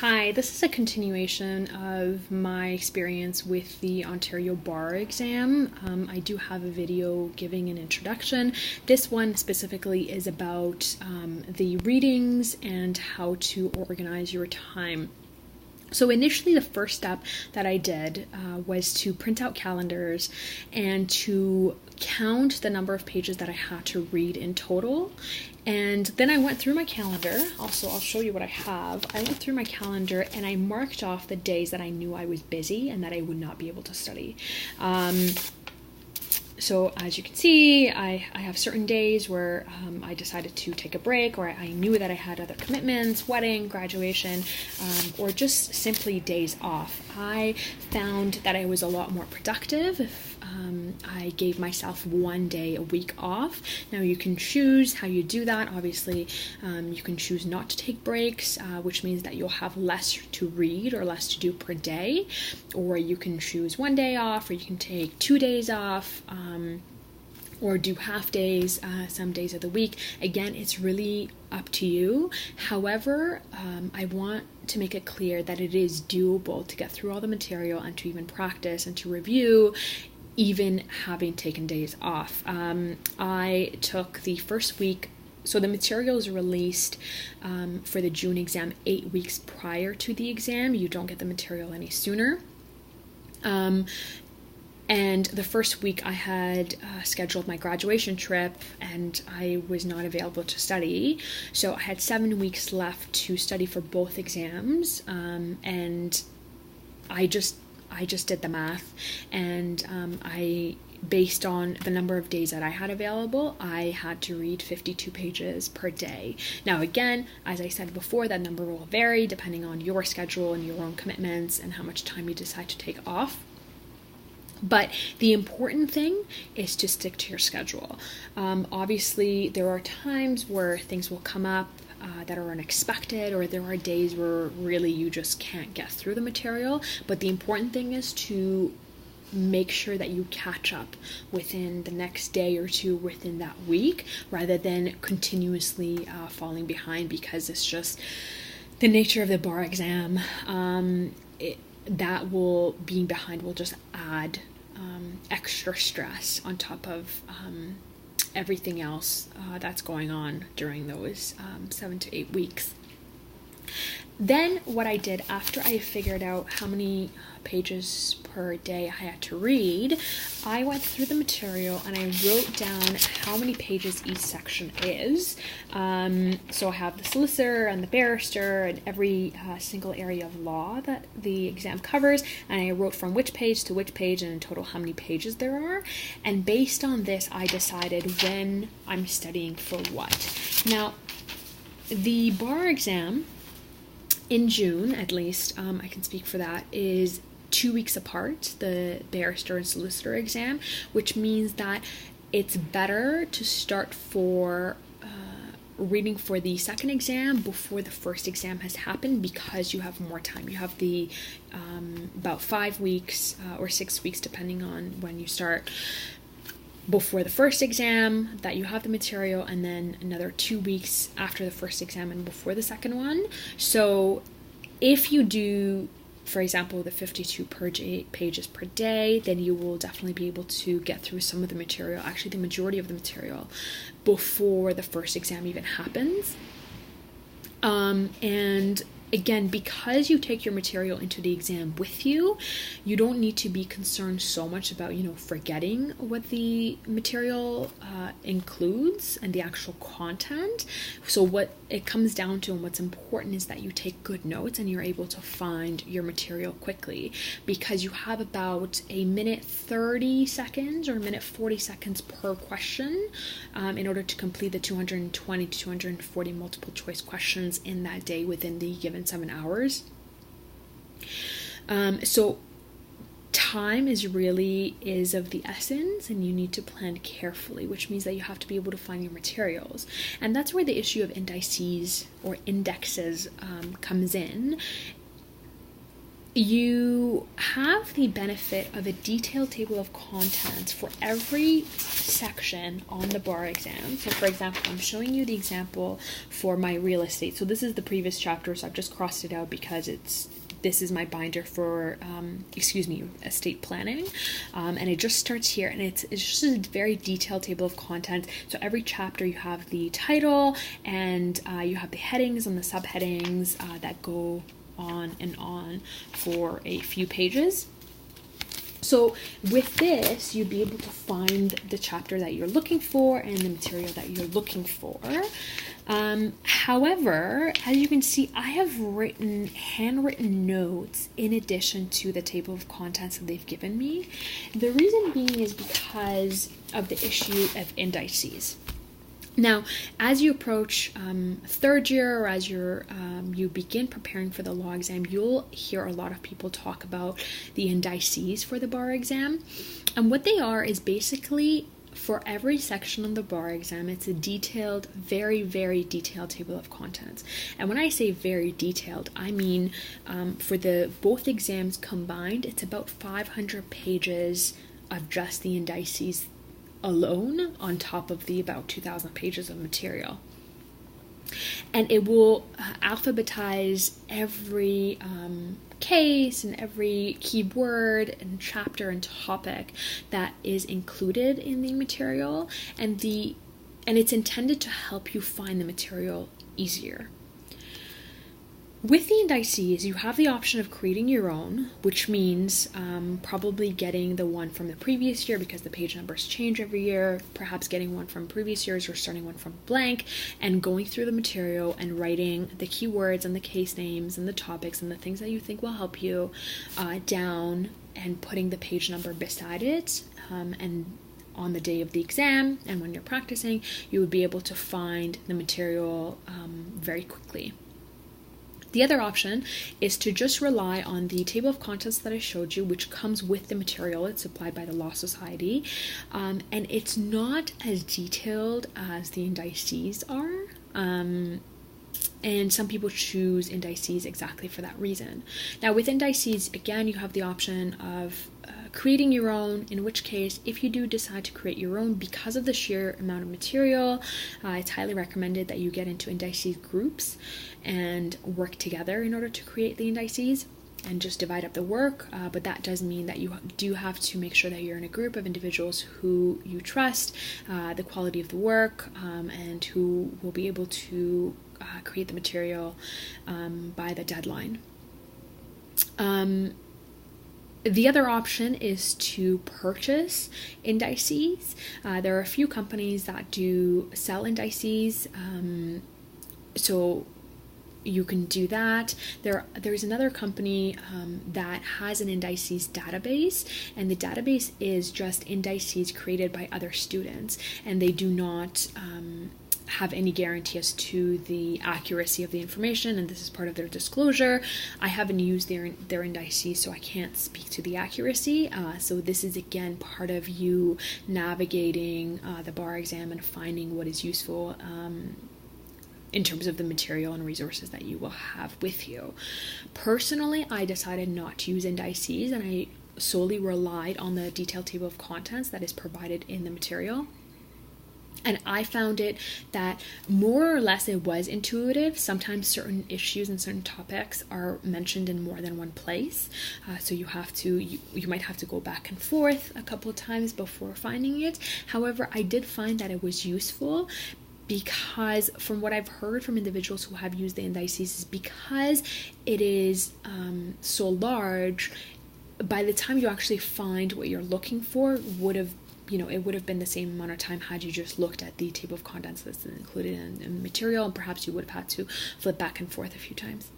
Hi, this is a continuation of my experience with the Ontario Bar exam. I do have a video giving an introduction. This one specifically is about the readings and how to organize your time. So initially the first step that I did was to print out calendars and to count the number of pages that I had to read in total. And then I went through my calendar. Also, I'll show you what I have. I went through my calendar and I marked off the days that I knew I was busy and that I would not be able to study. So as you can see, I have certain days where I decided to take a break, or I knew that I had other commitments, wedding, graduation, or just simply days off. I found that I was a lot more productive if I gave myself one day a week off. Now you can choose how you do that. Obviously, you can choose not to take breaks, which means that you'll have less to read or less to do per day, or you can choose one day off, or you can take 2 days off, or do half days some days of the week. Again, it's really up to you. However, I want to make it clear that it is doable to get through all the material and to even practice and to review, even having taken days off. I took the first week. So the material is released for the June exam 8 weeks prior to the exam. You don't get the material any sooner. And the first week I had scheduled my graduation trip and I was not available to study. So I had 7 weeks left to study for both exams. And I just did the math, and based on the number of days that I had available, I had to read 52 pages per day. Now again, as I said before, that number will vary depending on your schedule and your own commitments and how much time you decide to take off. But the important thing is to stick to your schedule. Obviously, there are times where things will come up that are unexpected, or there are days where really you just can't get through the material. But the important thing is to make sure that you catch up within the next day or two within that week, rather than continuously falling behind, because it's just the nature of the bar exam. Being behind will just add extra stress on top of everything else that's going on during those 7 to 8 weeks. Then what I did after I figured out how many pages per day I had to read, I went through the material and I wrote down how many pages each section is. So I have the solicitor and the barrister and every single area of law that the exam covers, and I wrote from which page to which page and in total how many pages there are. And based on this, I decided when I'm studying for what. Now, the bar exam in June, at least, I can speak for that, is 2 weeks apart, the Barrister and Solicitor exam, which means that it's better to start for reading for the second exam before the first exam has happened, because you have more time. You have the about 5 weeks or 6 weeks, depending on when you start, before the first exam that you have the material, and then another 2 weeks after the first exam and before the second one. So if you do, for example, the 52 pages per day, then you will definitely be able to get through some of the material, actually the majority of the material, before the first exam even happens. And again, because you take your material into the exam with you, you don't need to be concerned so much about, forgetting what the material includes and the actual content. So what it comes down to and what's important is that you take good notes and you're able to find your material quickly, because you have about a minute 30 seconds or a minute 40 seconds per question in order to complete the 220 to 240 multiple choice questions in that day within the given 7 hours. So time is of the essence, and you need to plan carefully, which means that you have to be able to find your materials. And that's where the issue of indices or indexes comes in. you have the benefit of a detailed table of contents for every section on the bar exam. So for example, I'm showing you the example for my real estate. So this is the previous chapter, so I've just crossed it out because this is my binder for, estate planning. And it just starts here, and it's just a very detailed table of contents. So every chapter you have the title, and you have the headings and the subheadings that go on and on for a few pages. So with this, you'd be able to find the chapter that you're looking for and the material that you're looking for. However, as you can see, I have handwritten notes in addition to the table of contents that they've given me. The reason being is because of the issue of indices. Now, as you approach third year, or as you begin preparing for the law exam, you'll hear a lot of people talk about the indices for the bar exam. And what they are is basically, for every section on the bar exam, it's a detailed, very, very detailed table of contents. And when I say very detailed, I mean for both exams combined, it's about 500 pages of just the indices alone, on top of the about 2,000 pages of material. And it will alphabetize every case and every keyword and chapter and topic that is included in the material, and it's intended to help you find the material easier. With the indices, you have the option of creating your own, which means probably getting the one from the previous year, because the page numbers change every year, perhaps getting one from previous years or starting one from blank, and going through the material and writing the keywords and the case names and the topics and the things that you think will help you down, and putting the page number beside it. And on the day of the exam and when you're practicing, you would be able to find the material very quickly. The other option is to just rely on the table of contents that I showed you, which comes with the material. It's supplied by the Law Society, and it's not as detailed as the indices are. And some people choose indices exactly for that reason. Now, with indices, again, you have the option of creating your own, in which case, if you do decide to create your own, because of the sheer amount of material, it's highly recommended that you get into indices groups and work together in order to create the indices, and just divide up the work. But that does mean that you do have to make sure that you're in a group of individuals who you trust, the quality of the work, and who will be able to create the material by the deadline. The other option is to purchase indices. There are a few companies that do sell indices, so you can do that. There's another company that has an indices database, and the database is just indices created by other students, and they do not have any guarantee as to the accuracy of the information, and this is part of their disclosure. I haven't used their indices, so I can't speak to the accuracy. So this is again part of you navigating the bar exam and finding what is useful in terms of the material and resources that you will have with you. Personally, I decided not to use indices, and I solely relied on the detailed table of contents that is provided in the material. And I found it that more or less it was intuitive. Sometimes certain issues and certain topics are mentioned in more than one place. So you might have to go back and forth a couple of times before finding it. However, I did find that it was useful, because from what I've heard from individuals who have used the indices, is because it is so large, by the time you actually find what you're looking for, it would have been the same amount of time had you just looked at the table of contents that's included in the material, and perhaps you would have had to flip back and forth a few times.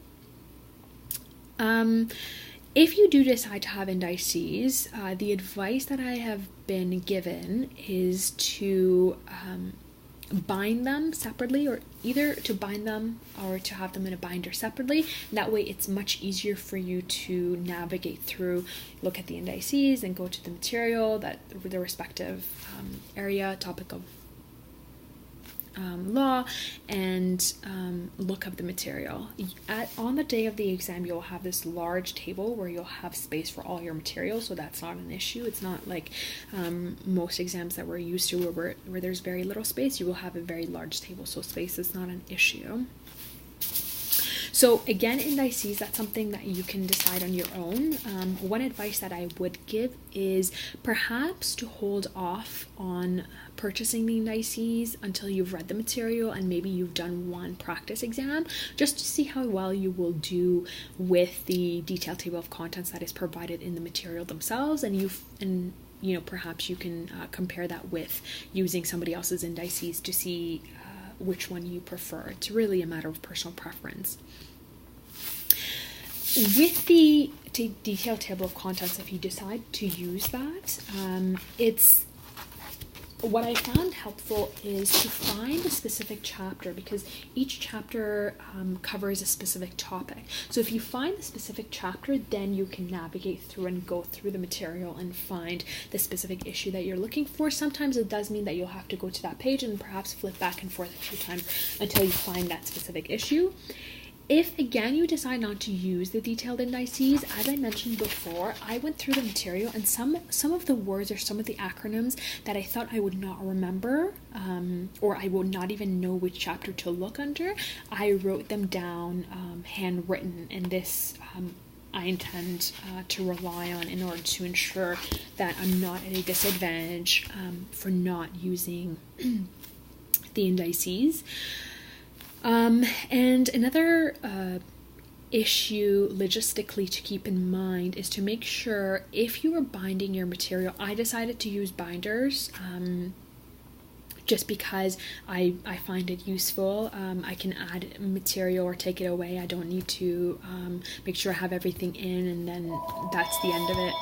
If you do decide to have indices, the advice that I have been given is to bind them separately, or either to bind them or to have them in a binder separately. That way it's much easier for you to navigate through, look at the indices and go to the material, that the respective area, topic of law and look up the material. On the day of the exam, you'll have this large table where you'll have space for all your material, so that's not an issue. It's not like most exams that we're used to where there's very little space. You will have a very large table, so space is not an issue. So again, indices, that's something that you can decide on your own. One advice that I would give is perhaps to hold off on purchasing the indices until you've read the material and maybe you've done one practice exam, just to see how well you will do with the detailed table of contents that is provided in the material themselves, and perhaps you can compare that with using somebody else's indices to see which one you prefer. It's really a matter of personal preference. With the detailed table of contents, if you decide to use that, what I found helpful is to find a specific chapter, because each chapter covers a specific topic. So if you find the specific chapter, then you can navigate through and go through the material and find the specific issue that you're looking for. Sometimes it does mean that you'll have to go to that page and perhaps flip back and forth a few times until you find that specific issue. If, again, you decide not to use the detailed indices, as I mentioned before, I went through the material and some of the words or some of the acronyms that I thought I would not remember, or I would not even know which chapter to look under, I wrote them down handwritten, and this I intend to rely on in order to ensure that I'm not at a disadvantage for not using the indices. And another issue logistically to keep in mind is to make sure if you are binding your material. I decided to use binders just because I find it useful. I can add material or take it away. I don't need to make sure I have everything in, and then that's the end of it.